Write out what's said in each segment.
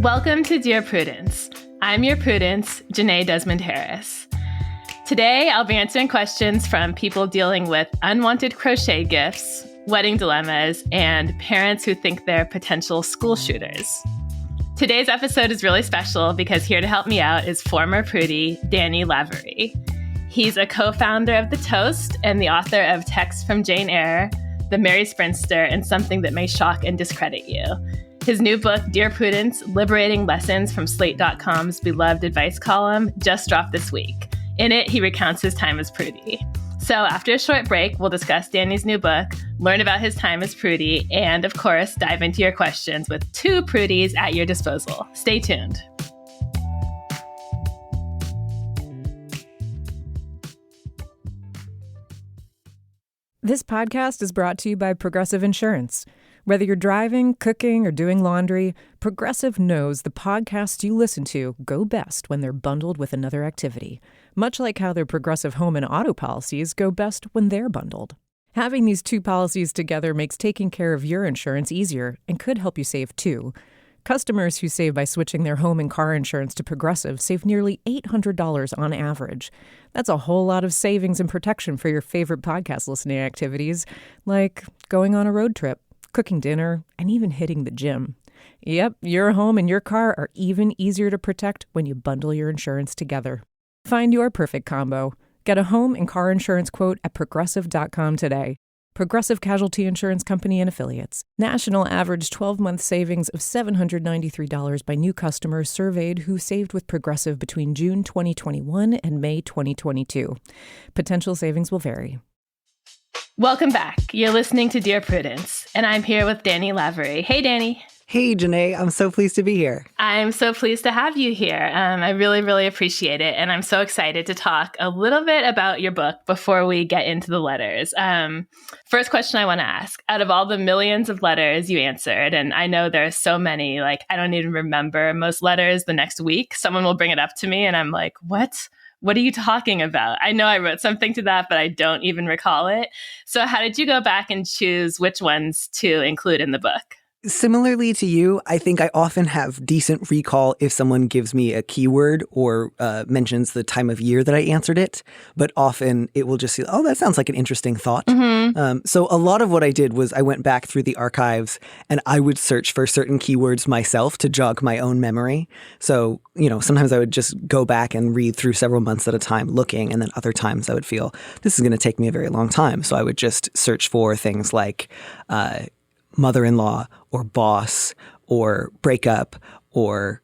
Welcome to Dear Prudence. I'm your Prudence, Jenée Desmond-Harris. Today, I'll be answering questions from people dealing with unwanted crochet gifts, wedding dilemmas, and parents who think they're potential school shooters. Today's episode is really special because here to help me out is former Prudie, Danny Lavery. He's a co-founder of The Toast and the author of Texts from Jane Eyre, The Merry Spinster, and Something That May Shock and Discredit You. His new book, Dear Prudence, Liberating Lessons from Slate.com's beloved advice column, just dropped this week. In it, he recounts his time as Prudie. So after a short break, we'll discuss Danny's new book, learn about his time as Prudie, and of course, dive into your questions with two Prudies at your disposal. Stay tuned. This podcast is brought to you by Progressive Insurance. Whether you're driving, cooking, or doing laundry, Progressive knows the podcasts you listen to go best when they're bundled with another activity, much like how their Progressive home and auto policies go best when they're bundled. Having these two policies together makes taking care of your insurance easier and could help you save too. Customers who save by switching their home and car insurance to Progressive save nearly $800 on average. That's a whole lot of savings and protection for your favorite podcast listening activities, like going on a road trip, cooking dinner, and even hitting the gym. Yep, your home and your car are even easier to protect when you bundle your insurance together. Find your perfect combo. Get a home and car insurance quote at Progressive.com today. Progressive Casualty Insurance Company and Affiliates. National average 12-month savings of $793 by new customers surveyed who saved with Progressive between June 2021 and May 2022. Potential savings will vary. Welcome back. You're listening to Dear Prudence, and I'm here with Danny Lavery. Hey, Danny. Hey, Jenée. I'm so pleased to be here. I'm so pleased to have you here. I really, really appreciate it, and I'm so excited to talk a little bit about your book before we get into the letters. First question I want to ask, out of all the millions of letters you answered, and I know there are so many, like I don't even remember most letters the next week, someone will bring it up to me, and I'm like, what? What are you talking about? I know I wrote something to that, but I don't even recall it. So how did you go back and choose which ones to include in the book? Similarly to you, I think I often have decent recall if someone gives me a keyword or mentions the time of year that I answered it. But often it will just say, oh, that sounds like an interesting thought. Mm-hmm. So a lot of what I did was I went back through the archives and I would search for certain keywords myself to jog my own memory. So, sometimes I would just go back and read through several months at a time looking. And then other times I would feel this is going to take me a very long time. So I would just search for things like mother-in-law or boss or breakup or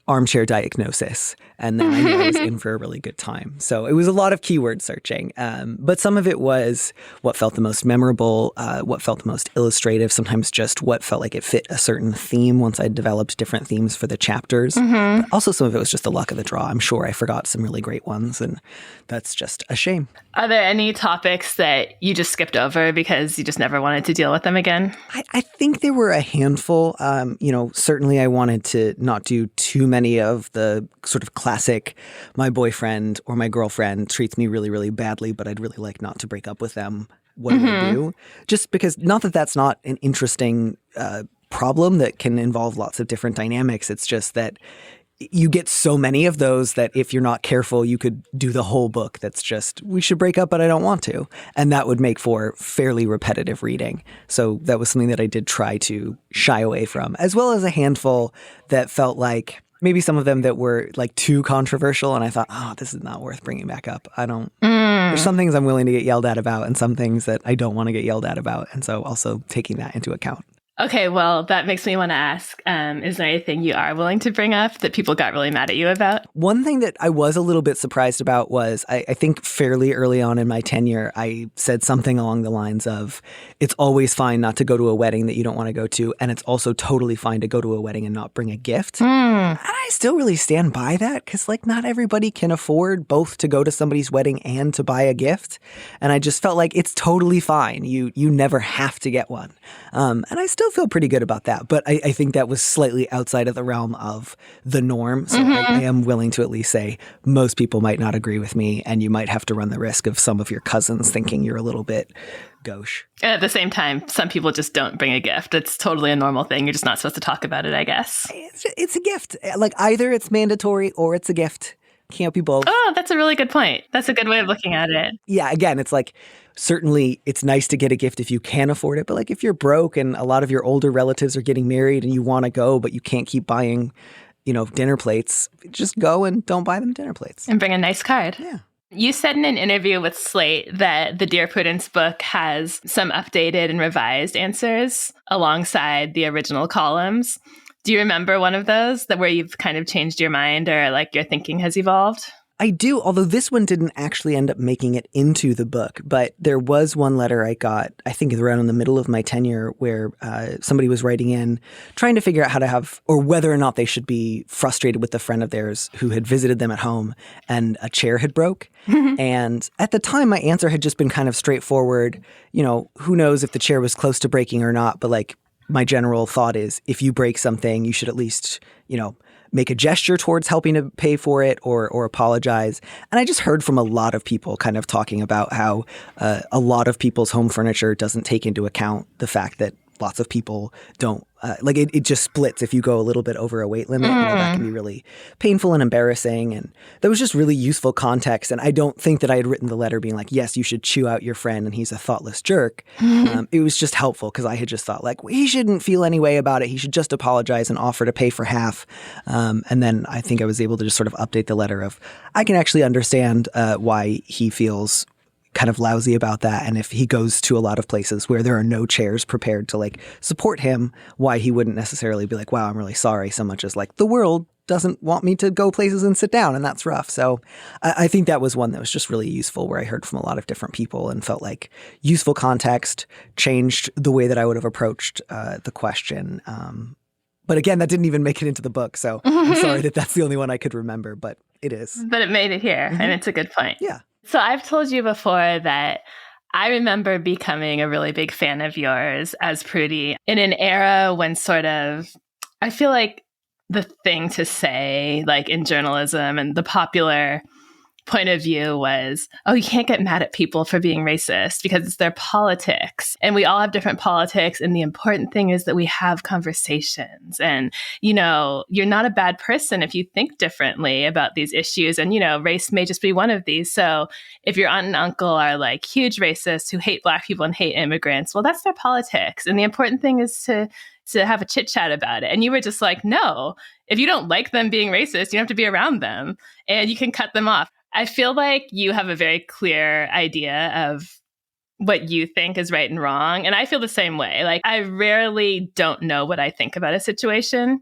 armchair diagnosis. And then I knew I was in for a really good time. So it was a lot of keyword searching. But some of it was what felt the most memorable, what felt the most illustrative, sometimes just what felt like it fit a certain theme once I developed different themes for the chapters. Mm-hmm. But also some of it was just the luck of the draw. I'm sure I forgot some really great ones, and that's just a shame. Are there any topics that you just skipped over because you just never wanted to deal with them again? I think there were a handful. Certainly I wanted to not do too many of the sort of classic, my boyfriend or my girlfriend treats me really, really badly, but I'd really like not to break up with them. What do I do? Just because, not that that's not an interesting problem that can involve lots of different dynamics. It's just that you get so many of those that if you're not careful, you could do the whole book that's just, we should break up, but I don't want to. And that would make for fairly repetitive reading. So that was something that I did try to shy away from, as well as a handful that felt like maybe some of them that were like too controversial. And I thought, this is not worth bringing back up. There's some things I'm willing to get yelled at about and some things that I don't want to get yelled at about. And so also taking that into account. Okay, well, that makes me want to ask, is there anything you are willing to bring up that people got really mad at you about? One thing that I was a little bit surprised about was I think fairly early on in my tenure, I said something along the lines of, it's always fine not to go to a wedding that you don't want to go to, and it's also totally fine to go to a wedding and not bring a gift. And I still really stand by that because, not everybody can afford both to go to somebody's wedding and to buy a gift. And I just felt like it's totally fine. You never have to get one. And I still feel pretty good about that. But I think that was slightly outside of the realm of the norm. So I am willing to at least say most people might not agree with me, and you might have to run the risk of some of your cousins thinking you're a little bit gauche. And at the same time, some people just don't bring a gift. It's totally a normal thing. You're just not supposed to talk about it, I guess. It's a gift. Like either it's mandatory or it's a gift. Can't be both. Oh, that's a really good point. That's a good way of looking at it. Yeah, again, it's like certainly it's nice to get a gift if you can afford it. But like if you're broke and a lot of your older relatives are getting married and you want to go, but you can't keep buying, dinner plates, just go and don't buy them dinner plates. And bring a nice card. Yeah. You said in an interview with Slate that the Dear Prudence book has some updated and revised answers alongside the original columns. Do you remember one of those where you've kind of changed your mind or like your thinking has evolved? I do, although this one didn't actually end up making it into the book. But there was one letter I got, I think around in the middle of my tenure, where somebody was writing in, trying to figure out how to have, or whether or not they should be frustrated with a friend of theirs who had visited them at home and a chair had broke. And at the time, my answer had just been kind of straightforward. Who knows if the chair was close to breaking or not, but like my general thought is if you break something, you should at least, make a gesture towards helping to pay for it or apologize. And I just heard from a lot of people kind of talking about how a lot of people's home furniture doesn't take into account the fact that lots of people don't it just splits if you go a little bit over a weight limit. That can be really painful and embarrassing. And that was just really useful context. And I don't think that I had written the letter being like, yes, you should chew out your friend and he's a thoughtless jerk. It was just helpful because I had just thought he shouldn't feel any way about it. He should just apologize and offer to pay for half. And then I think I was able to just sort of update the letter of I can actually understand why he feels kind of lousy about that. And if he goes to a lot of places where there are no chairs prepared to support him, why he wouldn't necessarily be like, wow, I'm really sorry, so much as the world doesn't want me to go places and sit down. And that's rough. So I think that was one that was just really useful where I heard from a lot of different people and felt like useful context changed the way that I would have approached the question. But again, that didn't even make it into the book. So I'm sorry that that's the only one I could remember, but it is. But it made it here and it's a good point. Yeah. So I've told you before that I remember becoming a really big fan of yours as Prudie in an era when I feel like the thing to say, in journalism and the popular point of view was, oh, you can't get mad at people for being racist because it's their politics. And we all have different politics. And the important thing is that we have conversations. And, you're not a bad person if you think differently about these issues. And, race may just be one of these. So if your aunt and uncle are huge racists who hate Black people and hate immigrants, well, that's their politics. And the important thing is to have a chit chat about it. And you were just like, no, if you don't like them being racist, you don't have to be around them and you can cut them off. I feel like you have a very clear idea of what you think is right and wrong. And I feel the same way. I rarely don't know what I think about a situation.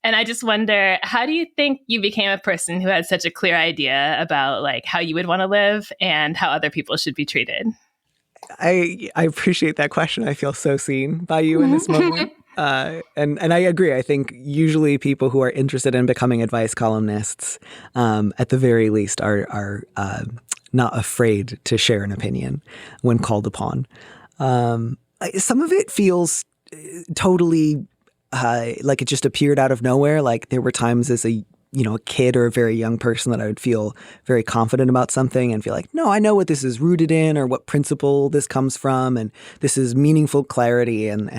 And I just wonder, how do you think you became a person who had such a clear idea about how you would want to live and how other people should be treated? I appreciate that question. I feel so seen by you in this moment. And I agree. I think usually people who are interested in becoming advice columnists, at the very least, are not afraid to share an opinion when called upon. Some of it feels totally like it just appeared out of nowhere. There were times as a kid or a very young person that I would feel very confident about something and feel like, no, I know what this is rooted in or what principle this comes from. And this is meaningful clarity and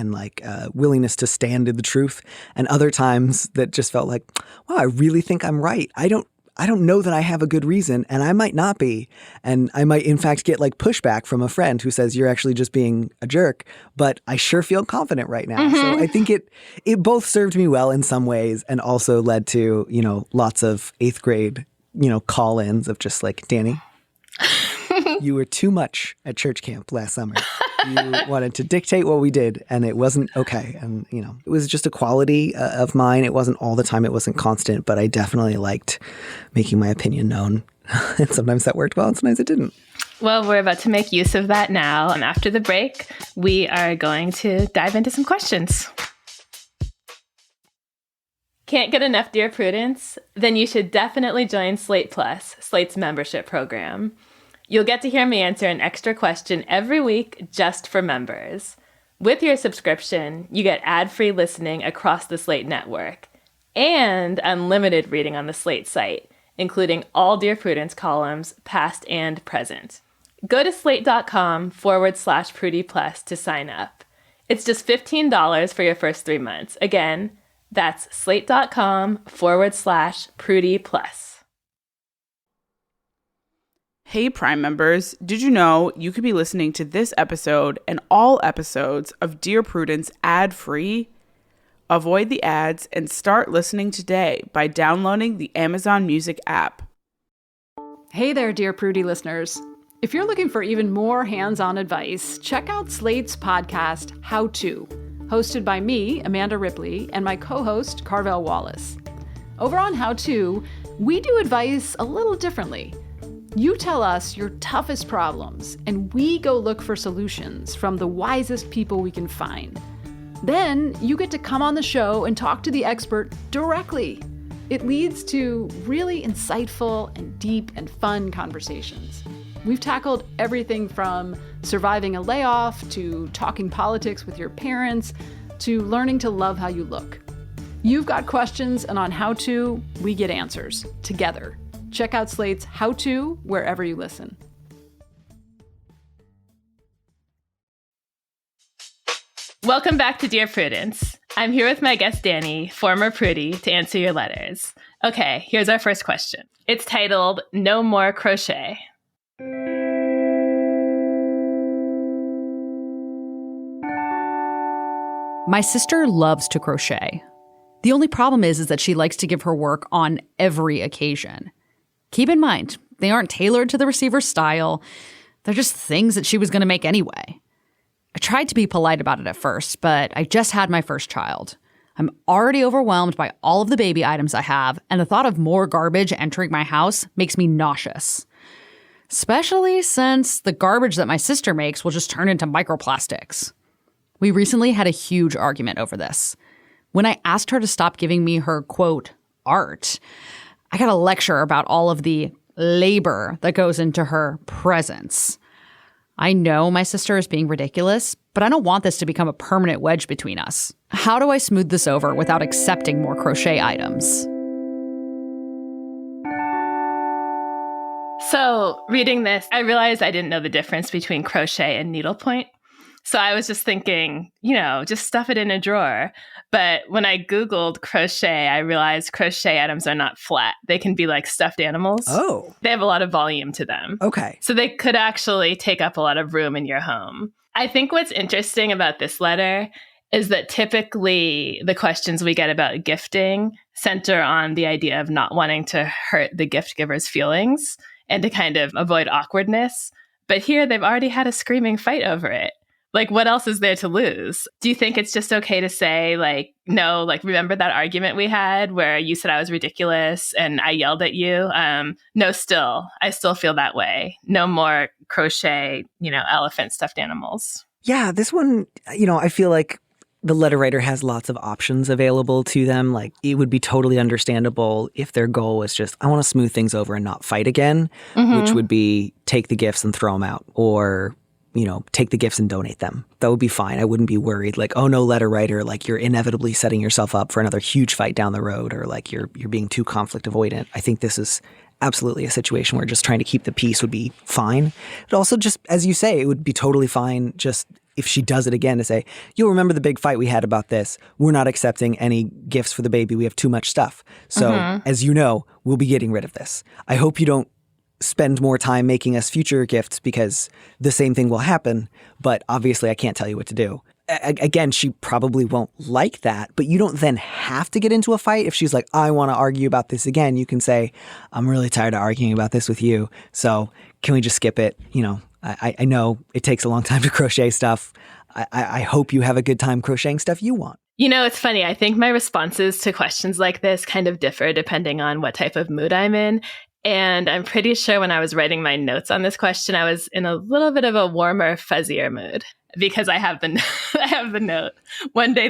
willingness to stand in the truth. And other times that just felt like, wow, I really think I'm right. I don't know that I have a good reason and I might not be. And I might in fact get pushback from a friend who says you're actually just being a jerk, but I sure feel confident right now. So I think it both served me well in some ways and also led to, lots of 8th grade, call-ins of just Danny, you were too much at church camp last summer. You wanted to dictate what we did, and it wasn't okay. And, it was just a quality of mine. It wasn't all the time. It wasn't constant, but I definitely liked making my opinion known. And sometimes that worked well, and sometimes it didn't. Well, we're about to make use of that now. And after the break, we are going to dive into some questions. Can't get enough Dear Prudence? Then you should definitely join Slate Plus, Slate's membership program. You'll get to hear me answer an extra question every week just for members. With your subscription, you get ad-free listening across the Slate network and unlimited reading on the Slate site, including all Dear Prudence columns, past and present. Go to slate.com/Prudie Plus to sign up. It's just $15 for your first 3 months. Again, that's slate.com/Prudie Plus. Hey, Prime members, did you know you could be listening to this episode and all episodes of Dear Prudence ad-free? Avoid the ads and start listening today by downloading the Amazon Music app. Hey there, Dear Prudie listeners. If you're looking for even more hands-on advice, check out Slate's podcast, How To, hosted by me, Amanda Ripley, and my co-host, Carvel Wallace. Over on How To, we do advice a little differently. You tell us your toughest problems, and we go look for solutions from the wisest people we can find. Then you get to come on the show and talk to the expert directly. It leads to really insightful and deep and fun conversations. We've tackled everything from surviving a layoff to talking politics with your parents to learning to love how you look. You've got questions, and on How To, we get answers together. Check out Slate's How To wherever you listen. Welcome back to Dear Prudence. I'm here with my guest Danny, former Prudie, to answer your letters. Okay, here's our first question. It's titled, No More Crochet. My sister loves to crochet. The only problem is that she likes to give her work on every occasion. Keep in mind, they aren't tailored to the receiver's style. They're just things that she was going to make anyway. I tried to be polite about it at first, but I just had my first child. I'm already overwhelmed by all of the baby items I have, and the thought of more garbage entering my house makes me nauseous. Especially since the garbage that my sister makes will just turn into microplastics. We recently had a huge argument over this. When I asked her to stop giving me her, quote, art, I got a lecture about all of the labor that goes into her presence. I know my sister is being ridiculous, but I don't want this to become a permanent wedge between us. How do I smooth this over without accepting more crochet items? So, reading this, I realized I didn't know the difference between crochet and needlepoint. So I was just thinking, just stuff it in a drawer. But when I Googled crochet, I realized crochet items are not flat. They can be like stuffed animals. Oh. They have a lot of volume to them. Okay. So they could actually take up a lot of room in your home. I think what's interesting about this letter is that typically the questions we get about gifting center on the idea of not wanting to hurt the gift giver's feelings and to kind of avoid awkwardness. But here they've already had a screaming fight over it. Like, what else is there to lose? Do you think it's just okay to say, no, remember that argument we had where you said I was ridiculous and I yelled at you? No, I still feel that way. No more crochet, elephant stuffed animals. Yeah, this one, I feel like the letter writer has lots of options available to them. Like, it would be totally understandable if their goal was just, I want to smooth things over and not fight again, which would be take the gifts and throw them out, or take the gifts and donate them. That would be fine. I wouldn't be worried oh no, letter writer, you're inevitably setting yourself up for another huge fight down the road, or you're being too conflict avoidant. I think this is absolutely a situation where just trying to keep the peace would be fine. But also, just as you say, it would be totally fine just if she does it again to say, you'll remember the big fight we had about this. We're not accepting any gifts for the baby. We have too much stuff. So as you know, we'll be getting rid of this. I hope you don't spend more time making us future gifts because the same thing will happen, but obviously I can't tell you what to do. Again, she probably won't like that, but you don't then have to get into a fight. If she's like, I want to argue about this again, you can say, I'm really tired of arguing about this with you, so can we just skip it? I know it takes a long time to crochet stuff. I hope you have a good time crocheting stuff you want. It's funny. I think my responses to questions like this kind of differ depending on what type of mood I'm in. And I'm pretty sure when I was writing my notes on this question, I was in a little bit of a warmer, fuzzier mood because I have the note. One day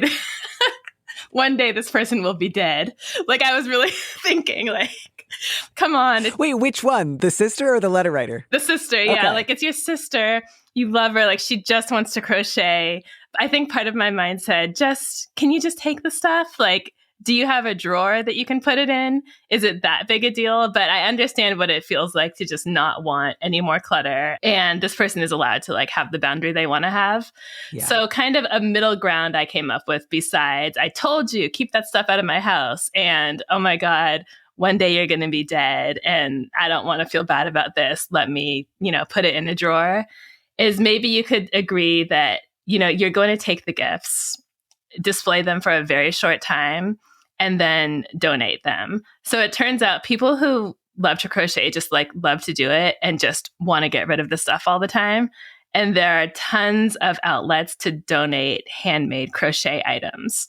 this person will be dead. I was really thinking, come on. Wait, which one? The sister or the letter writer? The sister, yeah. Okay. It's your sister. You love her. She just wants to crochet. I think part of my mind said, can you just take the stuff? do you have a drawer that you can put it in? Is it that big a deal? But I understand what it feels like to just not want any more clutter. And this person is allowed to like have the boundary they want to have. Yeah. So kind of a middle ground I came up with besides, I told you, keep that stuff out of my house. And oh my God, one day you're going to be dead and I don't want to feel bad about this. Let me, put it in a drawer. Is maybe you could agree that, you're going to take the gifts, display them for a very short time, and then donate them. So it turns out people who love to crochet just like love to do it and just want to get rid of the stuff all the time. And there are tons of outlets to donate handmade crochet items.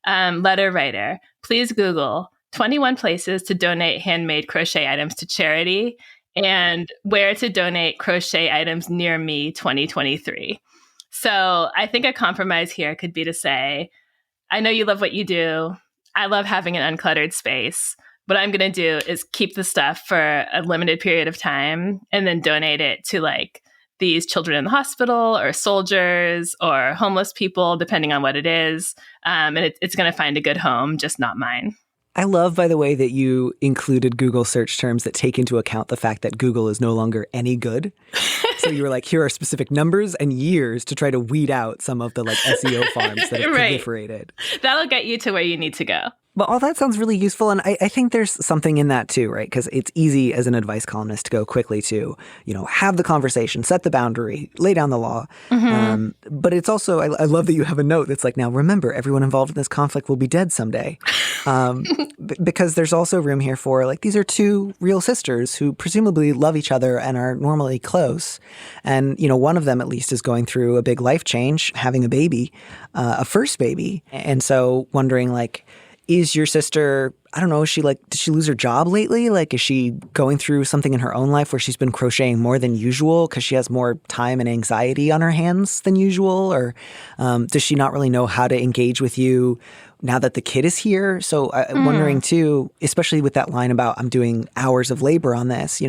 Letter writer, please Google 21 places to donate handmade crochet items to charity and where to donate crochet items near me 2023. So I think a compromise here could be to say, I know you love what you do. I love having an uncluttered space. What I'm going to do is keep the stuff for a limited period of time and then donate it to like these children in the hospital or soldiers or homeless people, depending on what it is. And it's going to find a good home, just not mine. I love, by the way, that you included Google search terms that take into account the fact that Google is no longer any good. So you were like, here are specific numbers and years to try to weed out some of the like SEO farms that have proliferated. That'll get you to where you need to go. But all that sounds really useful. And I think there's something in that too, right? Because it's easy as an advice columnist to go quickly to, have the conversation, set the boundary, lay down the law. Mm-hmm. But it's also, I love that you have a note that's like, now remember, everyone involved in this conflict will be dead someday. Because there's also room here for like, these are two real sisters who presumably love each other and are normally close. And, one of them at least is going through a big life change, having a baby, a first baby. And so wondering like, is your sister, I don't know, did she lose her job lately? Like, is she going through something in her own life where she's been crocheting more than usual because she has more time and anxiety on her hands than usual? Or does she not really know how to engage with you now that the kid is here? So I'm wondering too, especially with that line about I'm doing hours of labor on this,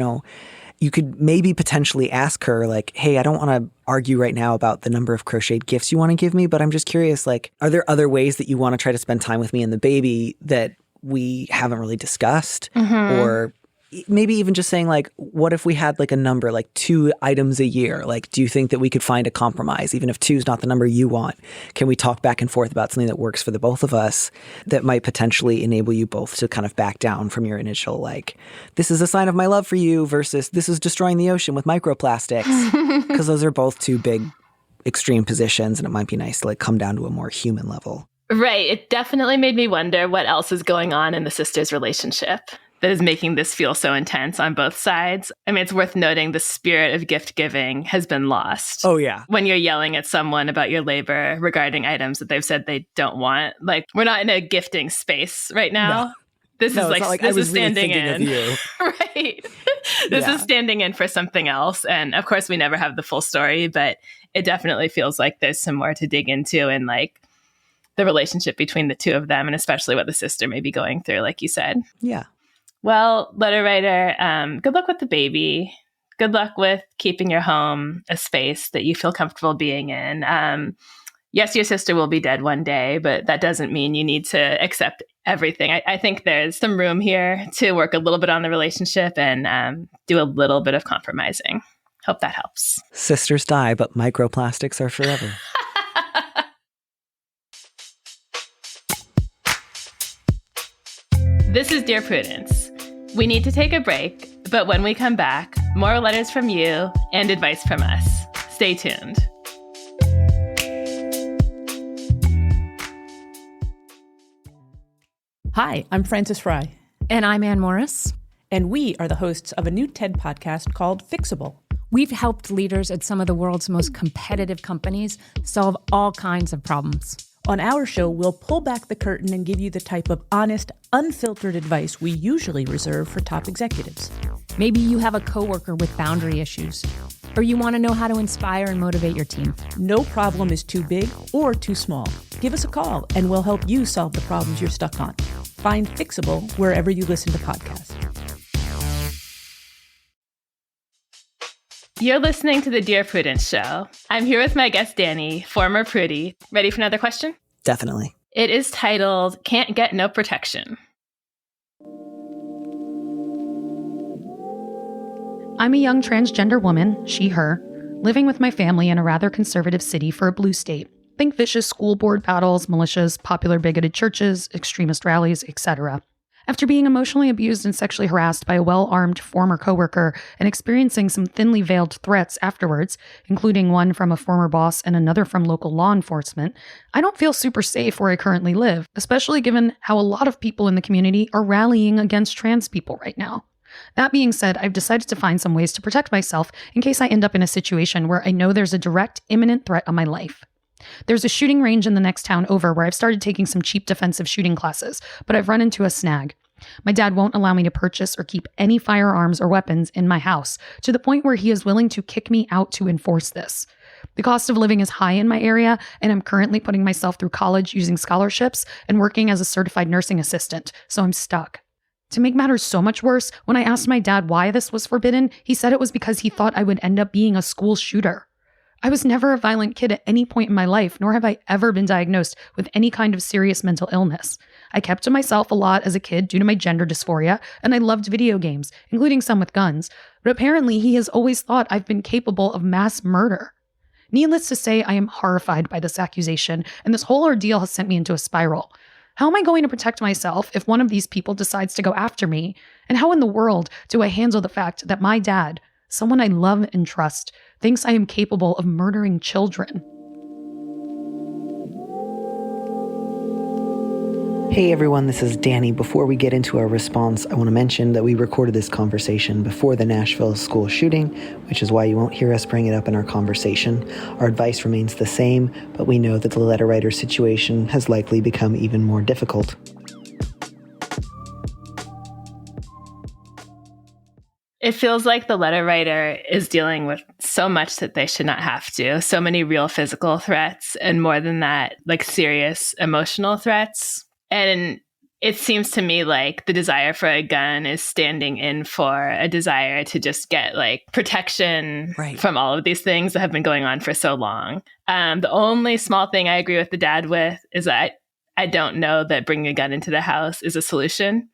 you could maybe potentially ask her like, hey, I don't want to argue right now about the number of crocheted gifts you want to give me, but I'm just curious, like, are there other ways that you want to try to spend time with me and the baby that we haven't really discussed? Mm-hmm. Or maybe even just saying like, what if we had like a number, like 2 items a year? Like, do you think that we could find a compromise? Even if 2 is not the number you want, can we talk back and forth about something that works for the both of us that might potentially enable you both to kind of back down from your initial, like, this is a sign of my love for you versus this is destroying the ocean with microplastics? Because those are both 2 big extreme positions and it might be nice to like come down to a more human level. Right. It definitely made me wonder what else is going on in the sisters' relationship that is making this feel so intense on both sides. I mean, it's worth noting the spirit of gift giving has been lost. Oh, yeah. When you're yelling at someone about your labor regarding items that they've said they don't want. Like, we're not in a gifting space right now. No. This is standing in. Right. This is standing in for something else. And of course, we never have the full story, but it definitely feels like there's some more to dig into in like the relationship between the 2 of them, and especially what the sister may be going through, like you said. Yeah. Well, letter writer, good luck with the baby. Good luck with keeping your home a space that you feel comfortable being in. Yes, your sister will be dead one day, but that doesn't mean you need to accept everything. I think there's some room here to work a little bit on the relationship and do a little bit of compromising. Hope that helps. Sisters die, but microplastics are forever. This is Dear Prudence. We need to take a break, but when we come back, more letters from you and advice from us. Stay tuned. Hi, I'm Frances Fry. And I'm Ann Morris. And we are the hosts of a new TED podcast called Fixable. We've helped leaders at some of the world's most competitive companies solve all kinds of problems. On our show, we'll pull back the curtain and give you the type of honest, unfiltered advice we usually reserve for top executives. Maybe you have a coworker with boundary issues, or you want to know how to inspire and motivate your team. No problem is too big or too small. Give us a call and we'll help you solve the problems you're stuck on. Find Fixable wherever you listen to podcasts. You're listening to the Dear Prudence Show. I'm here with my guest, Danny, former Prudie. Ready for another question? Definitely. It is titled Can't Get No Protection. I'm a young transgender woman, she, her, living with my family in a rather conservative city for a blue state. Think vicious school board battles, militias, popular bigoted churches, extremist rallies, etc. After being emotionally abused and sexually harassed by a well-armed former coworker and experiencing some thinly veiled threats afterwards, including one from a former boss and another from local law enforcement, I don't feel super safe where I currently live, especially given how a lot of people in the community are rallying against trans people right now. That being said, I've decided to find some ways to protect myself in case I end up in a situation where I know there's a direct, imminent threat on my life. There's a shooting range in the next town over where I've started taking some cheap defensive shooting classes, but I've run into a snag. My dad won't allow me to purchase or keep any firearms or weapons in my house, to the point where he is willing to kick me out to enforce this. The cost of living is high in my area, and I'm currently putting myself through college using scholarships and working as a certified nursing assistant, so I'm stuck. To make matters so much worse, when I asked my dad why this was forbidden, he said it was because he thought I would end up being a school shooter. I was never a violent kid at any point in my life, nor have I ever been diagnosed with any kind of serious mental illness. I kept to myself a lot as a kid due to my gender dysphoria, and I loved video games, including some with guns, but apparently he has always thought I've been capable of mass murder. Needless to say, I am horrified by this accusation, and this whole ordeal has sent me into a spiral. How am I going to protect myself if one of these people decides to go after me? And how in the world do I handle the fact that my dad, someone I love and trust, thinks I am capable of murdering children? Hey everyone, this is Danny. Before we get into our response, I want to mention that we recorded this conversation before the Nashville school shooting, which is why you won't hear us bring it up in our conversation. Our advice remains the same, but we know that the letter writer's situation has likely become even more difficult. It feels like the letter writer is dealing with so much that they should not have to. So many real physical threats, and more than that, like serious emotional threats. And it seems to me like the desire for a gun is standing in for a desire to just get like protection from all of these things that have been going on for so long. The only small thing I agree with the dad with is that I don't know that bringing a gun into the house is a solution.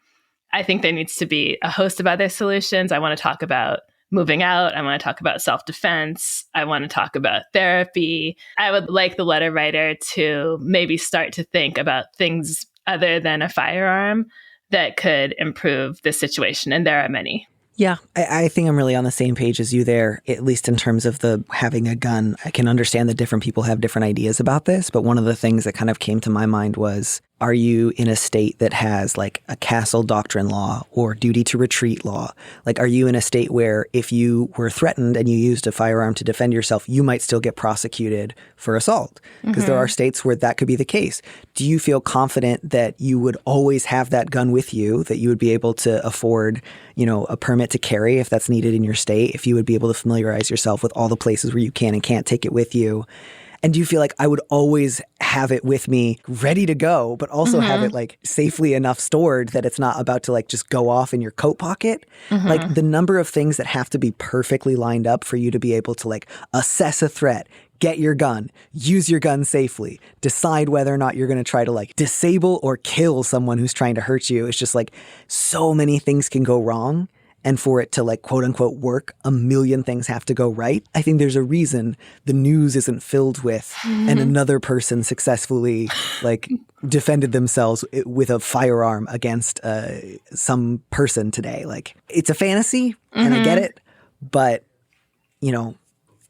I think there needs to be a host of other solutions. I want to talk about moving out. I want to talk about self-defense. I want to talk about therapy. I would like the letter writer to maybe start to think about things other than a firearm that could improve the situation. And there are many. Yeah, I think I'm really on the same page as you there, at least in terms of the having a gun. I can understand that different people have different ideas about this, but one of the things that kind of came to my mind was, are you in a state that has like a castle doctrine law or duty to retreat law? Like, are you in a state where if you were threatened and you used a firearm to defend yourself, you might still get prosecuted for assault? Because there are states where that could be the case. Do you feel confident that you would always have that gun with you, that you would be able to afford, you know, a permit to carry if that's needed in your state, if you would be able to familiarize yourself with all the places where you can and can't take it with you? And do you feel like I would always have it with me ready to go, but also have it like safely enough stored that it's not about to like just go off in your coat pocket? Like the number of things that have to be perfectly lined up for you to be able to like assess a threat, get your gun, use your gun safely, decide whether or not you're going to try to like disable or kill someone who's trying to hurt you. It's just like so many things can go wrong. And for it to like quote unquote work, a million things have to go right. I think there's a reason the news isn't filled with and another person successfully like defended themselves with a firearm against some person today. Like, it's a fantasy and I get it, but you know,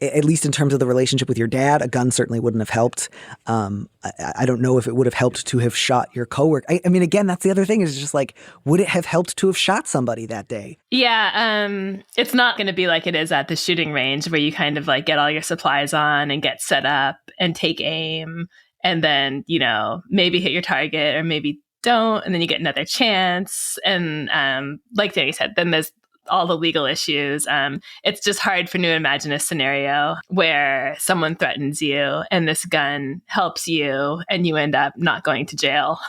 at least in terms of the relationship with your dad, a gun certainly wouldn't have helped. I don't know if it would have helped to have shot your coworker. I mean, again, that's the other thing, is just like, would it have helped to have shot somebody that day? Yeah, it's not going to be like it is at the shooting range where you kind of like get all your supplies on and get set up and take aim and then, you know, maybe hit your target or maybe don't, and then you get another chance. And like Danny said, then there's all the legal issues. It's just hard for me to imagine a scenario where someone threatens you and this gun helps you and you end up not going to jail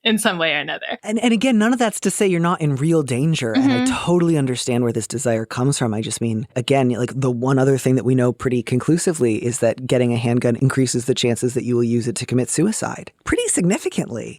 in some way or another. And again, none of that's to say you're not in real danger. And I totally understand where this desire comes from. I just mean, again, like the one other thing that we know pretty conclusively is that getting a handgun increases the chances that you will use it to commit suicide pretty significantly.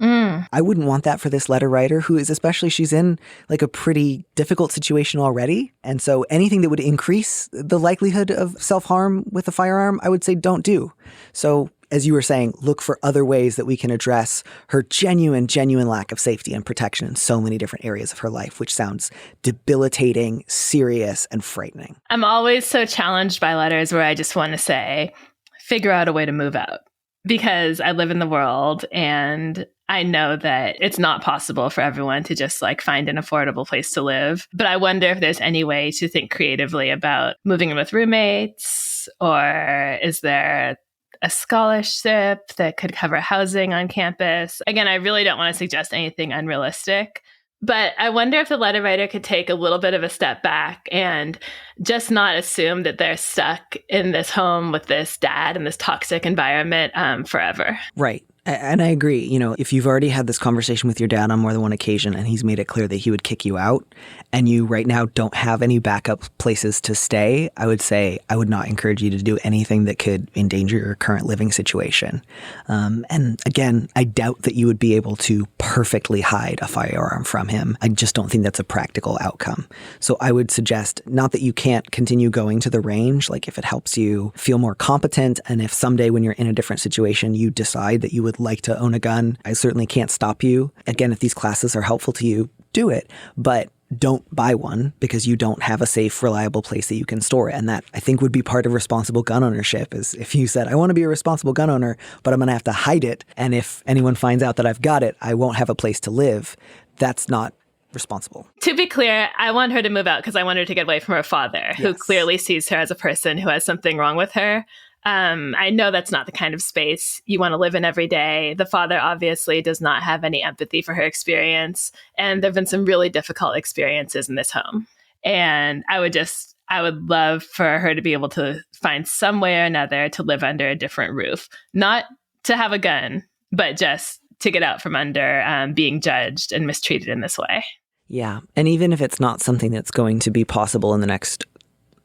I wouldn't want that for this letter writer who is, especially, she's in like a pretty difficult situation already. And so anything that would increase the likelihood of self-harm with a firearm, I would say don't do. So as you were saying, look for other ways that we can address her genuine lack of safety and protection in so many different areas of her life, which sounds debilitating, serious, and frightening. I'm always so challenged by letters where I just want to say, figure out a way to move out, because I live in the world and I know that it's not possible for everyone to just like find an affordable place to live. But I wonder if there's any way to think creatively about moving in with roommates, or is there a scholarship that could cover housing on campus? Again, I really don't want to suggest anything unrealistic, but I wonder if the letter writer could take a little bit of a step back and just not assume that they're stuck in this home with this dad and this toxic environment forever. Right. And I agree. You know, if you've already had this conversation with your dad on more than one occasion and he's made it clear that he would kick you out, and you right now don't have any backup places to stay, I would say I would not encourage you to do anything that could endanger your current living situation. And again, I doubt that you would be able to perfectly hide a firearm from him. I just don't think that's a practical outcome. So I would suggest, not that you can't continue going to the range, like if it helps you feel more competent, and if someday when you're in a different situation you decide that you would like to own a gun, I certainly can't stop you. Again, if these classes are helpful to you, do it. But don't buy one because you don't have a safe, reliable place that you can store it. And that, I think, would be part of responsible gun ownership, is if you said, I want to be a responsible gun owner, but I'm going to have to hide it. And if anyone finds out that I've got it, I won't have a place to live. That's not responsible. To be clear, I want her to move out because I want her to get away from her father, who clearly sees her as a person who has something wrong with her. I know that's not the kind of space you want to live in every day. The father obviously does not have any empathy for her experience. And there have been some really difficult experiences in this home. And I would love for her to be able to find some way or another to live under a different roof. Not to have a gun, but just to get out from under being judged and mistreated in this way. Yeah. And even if it's not something that's going to be possible in the next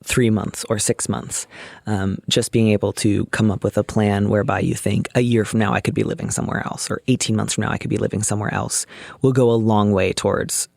3 months or 6 months, just being able to come up with a plan whereby you think a year from now I could be living somewhere else, or 18 months from now I could be living somewhere else, will go a long way towards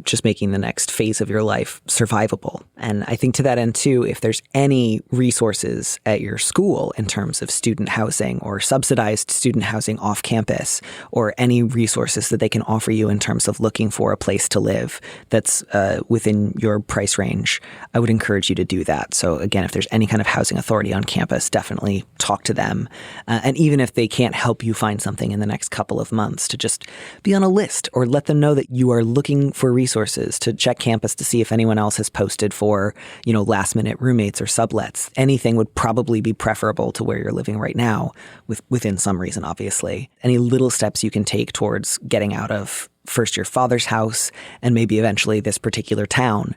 just making the next phase of your life survivable. And I think to that end too, if there's any resources at your school in terms of student housing or subsidized student housing off campus, or any resources that they can offer you in terms of looking for a place to live that's within your price range, I would encourage you to do that. So again, if there's any kind of housing authority on campus, definitely talk to them. And even if they can't help you find something in the next couple of months, to just be on a list, or let them know that you are looking for resources, to check campus to see if anyone else has posted for, last minute roommates or sublets. Anything would probably be preferable to where you're living right now, within some reason, obviously. Any little steps you can take towards getting out of first your father's house and maybe eventually this particular town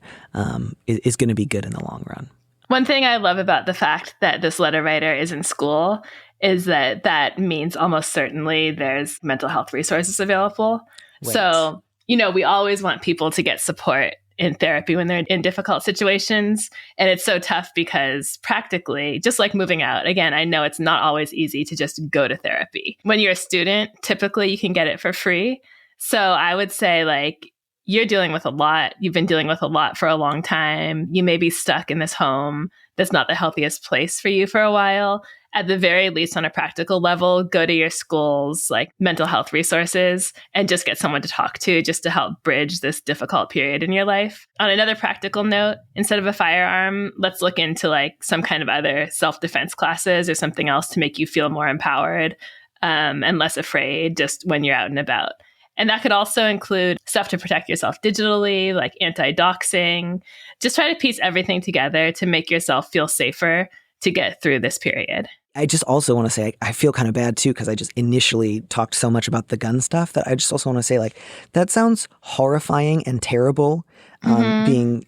is going to be good in the long run. One thing I love about the fact that this letter writer is in school is that means almost certainly there's mental health resources available. Right. So, we always want people to get support in therapy when they're in difficult situations. And it's so tough because practically, just like moving out, again, I know it's not always easy to just go to therapy. When you're a student, typically you can get it for free. So I would say, you're dealing with a lot. You've been dealing with a lot for a long time. You may be stuck in this home that's not the healthiest place for you for a while. At the very least, on a practical level, go to your school's mental health resources and just get someone to talk to, just to help bridge this difficult period in your life. On another practical note, instead of a firearm, let's look into some kind of other self-defense classes or something else to make you feel more empowered and less afraid just when you're out and about. And that could also include stuff to protect yourself digitally, like anti-doxing. Just try to piece everything together to make yourself feel safer to get through this period. I just also want to say, I feel kind of bad too, because I just initially talked so much about the gun stuff that I just also want to say, that sounds horrifying and terrible, being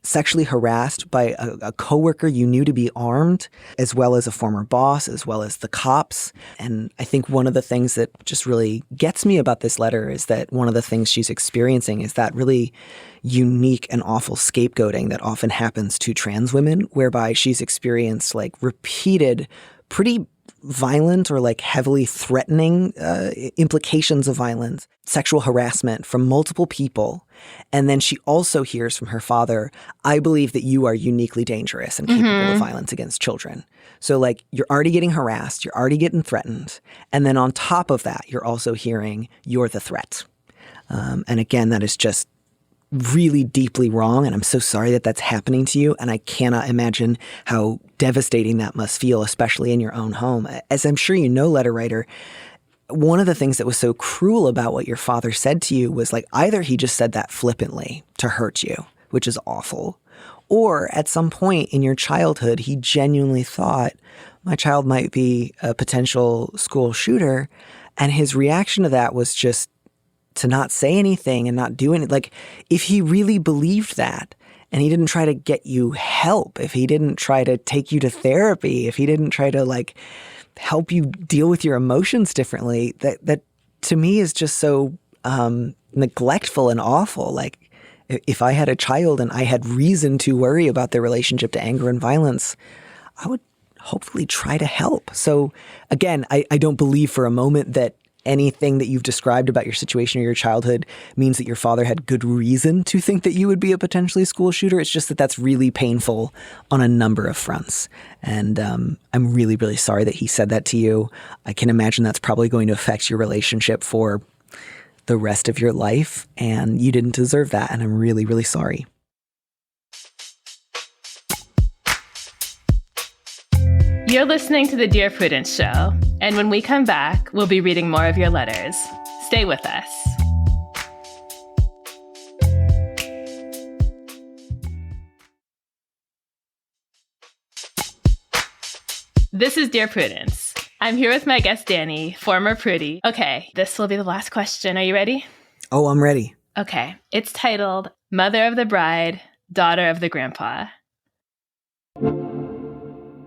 sexually harassed by a coworker you knew to be armed, as well as a former boss, as well as the cops. And I think one of the things that just really gets me about this letter is that one of the things she's experiencing is that really unique and awful scapegoating that often happens to trans women, whereby she's experienced like repeated, pretty violent or like heavily threatening implications of violence, sexual harassment from multiple people. And then she also hears from her father, I believe that you are uniquely dangerous and capable of violence against children. So like you're already getting harassed, you're already getting threatened. And then on top of that, you're also hearing you're the threat. And again, that is just really deeply wrong. And I'm so sorry that that's happening to you. And I cannot imagine how devastating that must feel, especially in your own home. As I'm sure you know, letter writer, one of the things that was so cruel about what your father said to you was like either he just said that flippantly to hurt you, which is awful, or at some point in your childhood, he genuinely thought my child might be a potential school shooter. And his reaction to that was just to not say anything and not do anything. Like if he really believed that and he didn't try to get you help, if he didn't try to take you to therapy, if he didn't try to like help you deal with your emotions differently, that to me is just so neglectful and awful. Like if I had a child and I had reason to worry about their relationship to anger and violence, I would hopefully try to help. So again, I don't believe for a moment that anything that you've described about your situation or your childhood means that your father had good reason to think that you would be a potentially school shooter. It's just that that's really painful on a number of fronts. And I'm really, really sorry that he said that to you. I can imagine that's probably going to affect your relationship for the rest of your life. And you didn't deserve that. And I'm really, really sorry. You're listening to the Dear Prudence Show, and when we come back, we'll be reading more of your letters. Stay with us. This is Dear Prudence. I'm here with my guest, Danny, former Prudie. Okay, this will be the last question. Are you ready? Oh, I'm ready. Okay, it's titled, Mother of the Bride, Daughter of the Grandpa.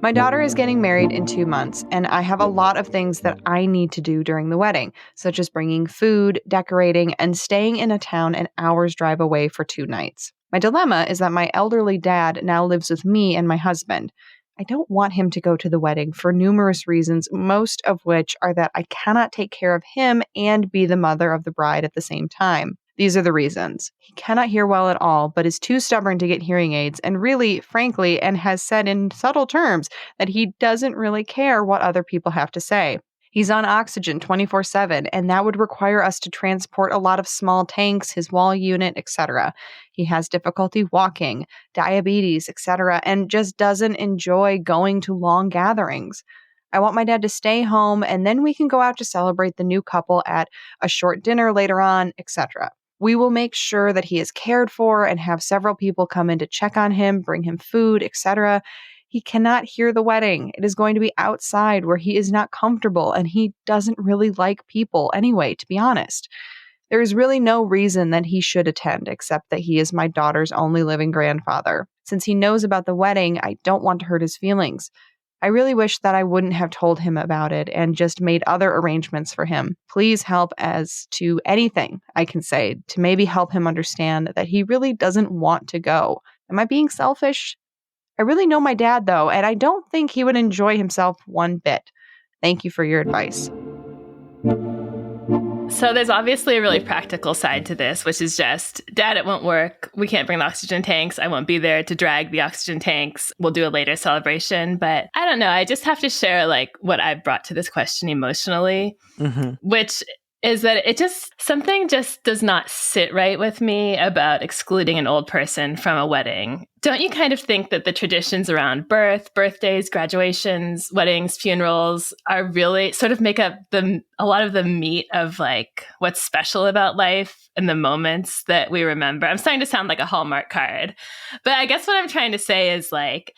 My daughter is getting married in 2 months, and I have a lot of things that I need to do during the wedding, such as bringing food, decorating, and staying in a town an hour's drive away for 2 nights. My dilemma is that my elderly dad now lives with me and my husband. I don't want him to go to the wedding for numerous reasons, most of which are that I cannot take care of him and be the mother of the bride at the same time. These are the reasons. He cannot hear well at all, but is too stubborn to get hearing aids, and really, frankly, and has said in subtle terms that he doesn't really care what other people have to say. He's on oxygen 24/7, and that would require us to transport a lot of small tanks, his wall unit, etc. He has difficulty walking, diabetes, etc., and just doesn't enjoy going to long gatherings. I want my dad to stay home, and then we can go out to celebrate the new couple at a short dinner later on, etc. We will make sure that he is cared for and have several people come in to check on him, bring him food, etc. He cannot hear the wedding. It is going to be outside where he is not comfortable, and he doesn't really like people anyway, to be honest. There is really no reason that he should attend except that he is my daughter's only living grandfather. Since he knows about the wedding, I don't want to hurt his feelings. I really wish that I wouldn't have told him about it and just made other arrangements for him. Please help as to anything I can say to maybe help him understand that he really doesn't want to go. Am I being selfish? I really know my dad, though, and I don't think he would enjoy himself one bit. Thank you for your advice. So there's obviously a really practical side to this, which is just, Dad, it won't work. We can't bring the oxygen tanks. I won't be there to drag the oxygen tanks. We'll do a later celebration. But I don't know. I just have to share like what I brought to this question emotionally, which is that something just does not sit right with me about excluding an old person from a wedding. Don't you kind of think that the traditions around birthdays, graduations, weddings, funerals are really sort of make up a lot of the meat of like what's special about life and the moments that we remember? I'm starting to sound like a Hallmark card, but I guess what I'm trying to say is like,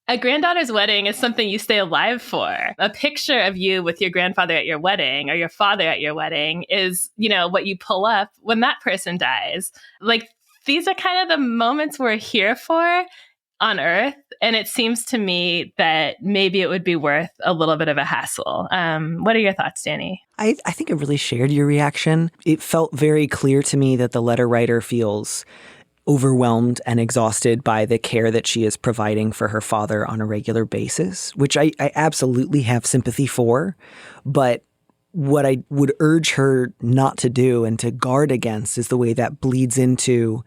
a granddaughter's wedding is something you stay alive for. A picture of you with your grandfather at your wedding or your father at your wedding is, what you pull up when that person dies. Like, these are kind of the moments we're here for on Earth. And it seems to me that maybe it would be worth a little bit of a hassle. What are your thoughts, Danny? I think I really shared your reaction. It felt very clear to me that the letter writer feels overwhelmed and exhausted by the care that she is providing for her father on a regular basis, which I absolutely have sympathy for. But what I would urge her not to do and to guard against is the way that bleeds into,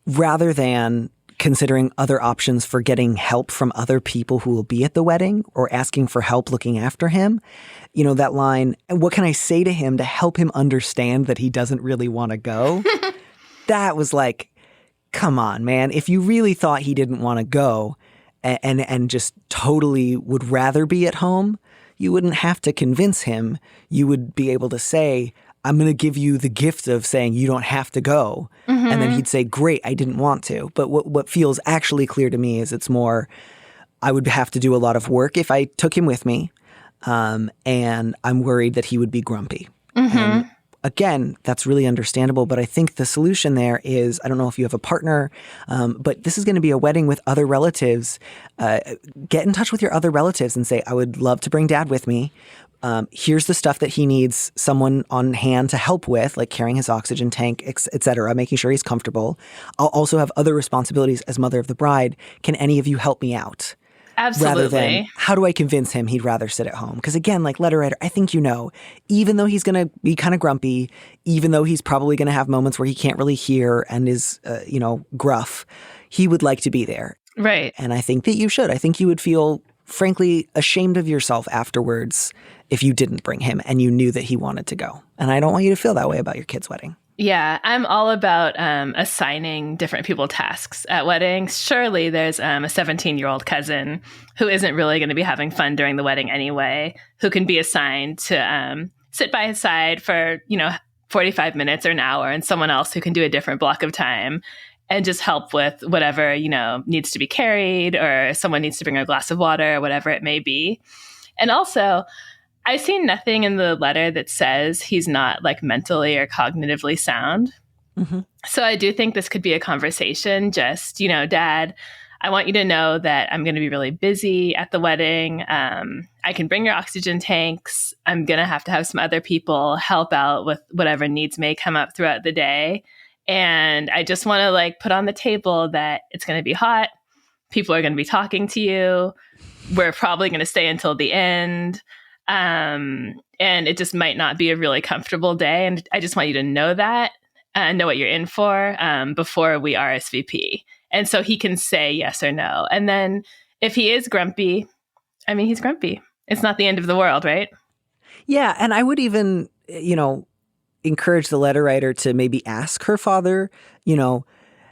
rather than considering other options for getting help from other people who will be at the wedding or asking for help looking after him, that line, what can I say to him to help him understand that he doesn't really want to go? That was like, come on, man. If you really thought he didn't want to go and just totally would rather be at home, you wouldn't have to convince him. You would be able to say, I'm going to give you the gift of saying you don't have to go. Mm-hmm. And then he'd say, great, I didn't want to. But what feels actually clear to me is it's more, I would have to do a lot of work if I took him with me. And I'm worried that he would be grumpy. Mm-hmm. And again, that's really understandable. But I think the solution there is, I don't know if you have a partner, but this is going to be a wedding with other relatives. Get in touch with your other relatives and say, I would love to bring Dad with me. Here's the stuff that he needs someone on hand to help with, like carrying his oxygen tank, et cetera, making sure he's comfortable. I'll also have other responsibilities as mother of the bride. Can any of you help me out? Absolutely. Rather than, how do I convince him he'd rather sit at home? Because again, like letter writer, I think even though he's going to be kind of grumpy, even though he's probably going to have moments where he can't really hear and is, gruff, he would like to be there. Right. And I think that you should. I think you would feel, frankly, ashamed of yourself afterwards if you didn't bring him and you knew that he wanted to go. And I don't want you to feel that way about your kid's wedding. Yeah, I'm all about assigning different people tasks at weddings. Surely there's a 17-year-old cousin who isn't really going to be having fun during the wedding anyway, who can be assigned to sit by his side for, 45 minutes or an hour, and someone else who can do a different block of time and just help with whatever, needs to be carried, or someone needs to bring a glass of water or whatever it may be. And also, I see nothing in the letter that says he's not like mentally or cognitively sound. Mm-hmm. So I do think this could be a conversation. Just, Dad, I want you to know that I'm going to be really busy at the wedding. I can bring your oxygen tanks. I'm going to have some other people help out with whatever needs may come up throughout the day. And I just want to put on the table that it's going to be hot. People are going to be talking to you. We're probably going to stay until the end. And it just might not be a really comfortable day. And I just want you to know that and know what you're in for before we RSVP. And so he can say yes or no. And then if he is grumpy, he's grumpy. It's not the end of the world, right? Yeah. And I would even, encourage the letter writer to maybe ask her father,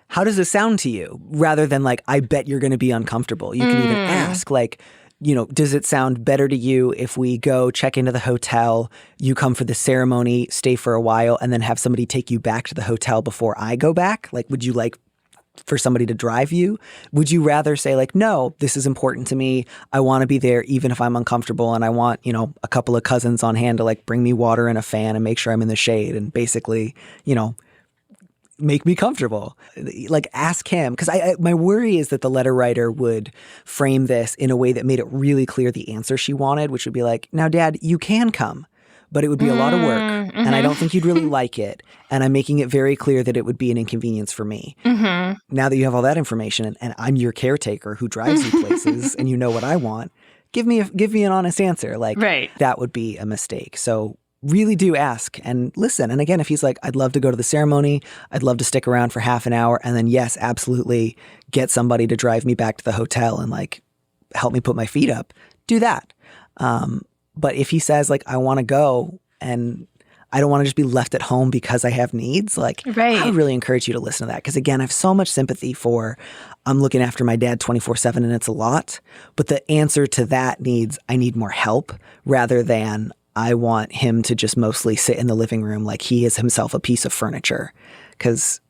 how does this sound to you? Rather than I bet you're going to be uncomfortable. You can even ask does it sound better to you if we go check into the hotel, you come for the ceremony, stay for a while, and then have somebody take you back to the hotel before I go back? Would you like for somebody to drive you? Would you rather say no, this is important to me. I want to be there even if I'm uncomfortable, and I want, a couple of cousins on hand to bring me water and a fan and make sure I'm in the shade and basically, make me comfortable. Ask him. Because my worry is that the letter writer would frame this in a way that made it really clear the answer she wanted, which would be now, Dad, you can come, but it would be a lot of work. Mm-hmm. And I don't think you'd really like it. And I'm making it very clear that it would be an inconvenience for me. Mm-hmm. Now that you have all that information and I'm your caretaker who drives you places and you know what I want, give me an honest answer. Right. That would be a mistake. So really do ask and listen. And again, if he's I'd love to go to the ceremony, I'd love to stick around for half an hour, and then yes, absolutely get somebody to drive me back to the hotel and help me put my feet up, do that. But if he says I want to go and I don't want to just be left at home because I have needs, right. I would really encourage you to listen to that. Because again, I have so much sympathy for I'm looking after my dad 24/7 and it's a lot. But the answer to that I need more help rather than I want him to just mostly sit in the living room like he is himself a piece of furniture. Because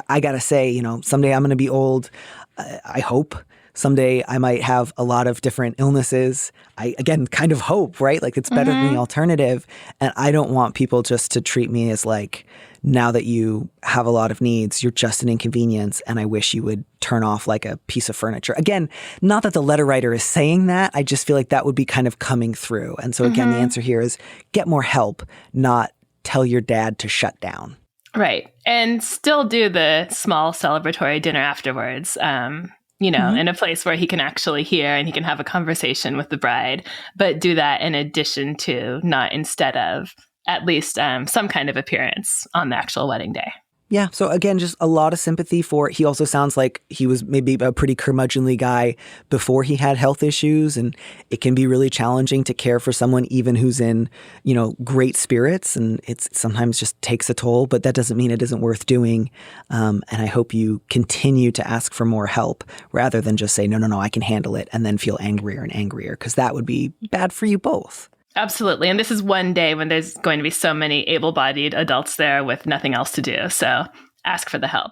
I got to say, someday I'm going to be old, I hope. Someday I might have a lot of different illnesses. I, again, kind of hope, right? Like it's better than the alternative. And I don't want people just to treat me as like, now that you have a lot of needs, you're just an inconvenience. And I wish you would turn off like a piece of furniture. Again, not that the letter writer is saying that. I just feel like that would be kind of coming through. And so again, the answer here is get more help, not tell your dad to shut down. Right. And still do the small celebratory dinner afterwards, in a place where he can actually hear and he can have a conversation with the bride, but do that in addition to, not instead of, at least some kind of appearance on the actual wedding day. Yeah. So again, just a lot of sympathy for, he also sounds like he was maybe a pretty curmudgeonly guy before he had health issues. And it can be really challenging to care for someone even who's in, great spirits. And it's sometimes just takes a toll, but that doesn't mean it isn't worth doing. And I hope you continue to ask for more help rather than just say, no, I can handle it and then feel angrier and angrier, because that would be bad for you both. Absolutely. And this is one day when there's going to be so many able-bodied adults there with nothing else to do. So ask for the help.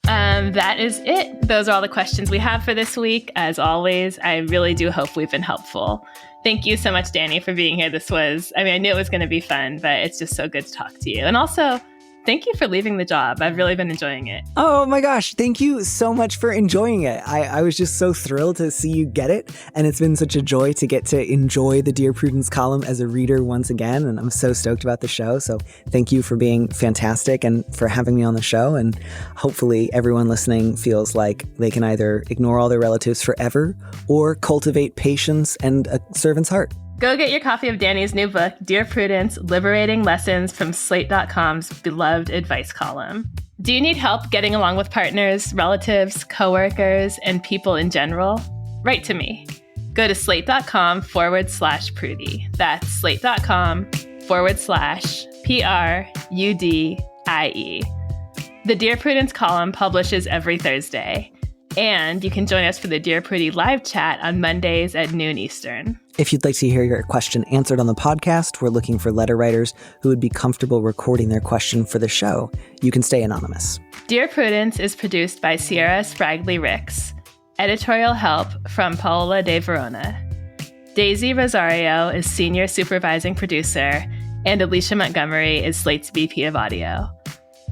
That is it. Those are all the questions we have for this week. As always, I really do hope we've been helpful. Thank you so much, Danny, for being here. I knew it was going to be fun, but it's just so good to talk to you. And also, thank you for leaving the job. I've really been enjoying it. Oh my gosh. Thank you so much for enjoying it. I was just so thrilled to see you get it. And it's been such a joy to get to enjoy the Dear Prudence column as a reader once again. And I'm so stoked about the show. So thank you for being fantastic and for having me on the show. And hopefully everyone listening feels like they can either ignore all their relatives forever or cultivate patience and a servant's heart. Go get your copy of Danny's new book, Dear Prudence, Liberating Lessons from Slate.com's beloved advice column. Do you need help getting along with partners, relatives, coworkers, and people in general? Write to me. Go to slate.com/Prudie. That's slate.com/PRUDIE. The Dear Prudence column publishes every Thursday. And you can join us for the Dear Prudie live chat on Mondays at noon Eastern. If you'd like to hear your question answered on the podcast, we're looking for letter writers who would be comfortable recording their question for the show. You can stay anonymous. Dear Prudence is produced by Sierra Spragley Ricks. Editorial help from Paola de Verona. Daisy Rosario is senior supervising producer, and Alicia Montgomery is Slate's VP of audio.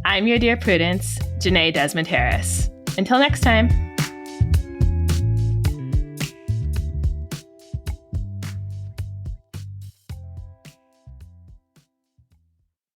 I'm your Dear Prudence, Jenée Desmond-Harris. Until next time.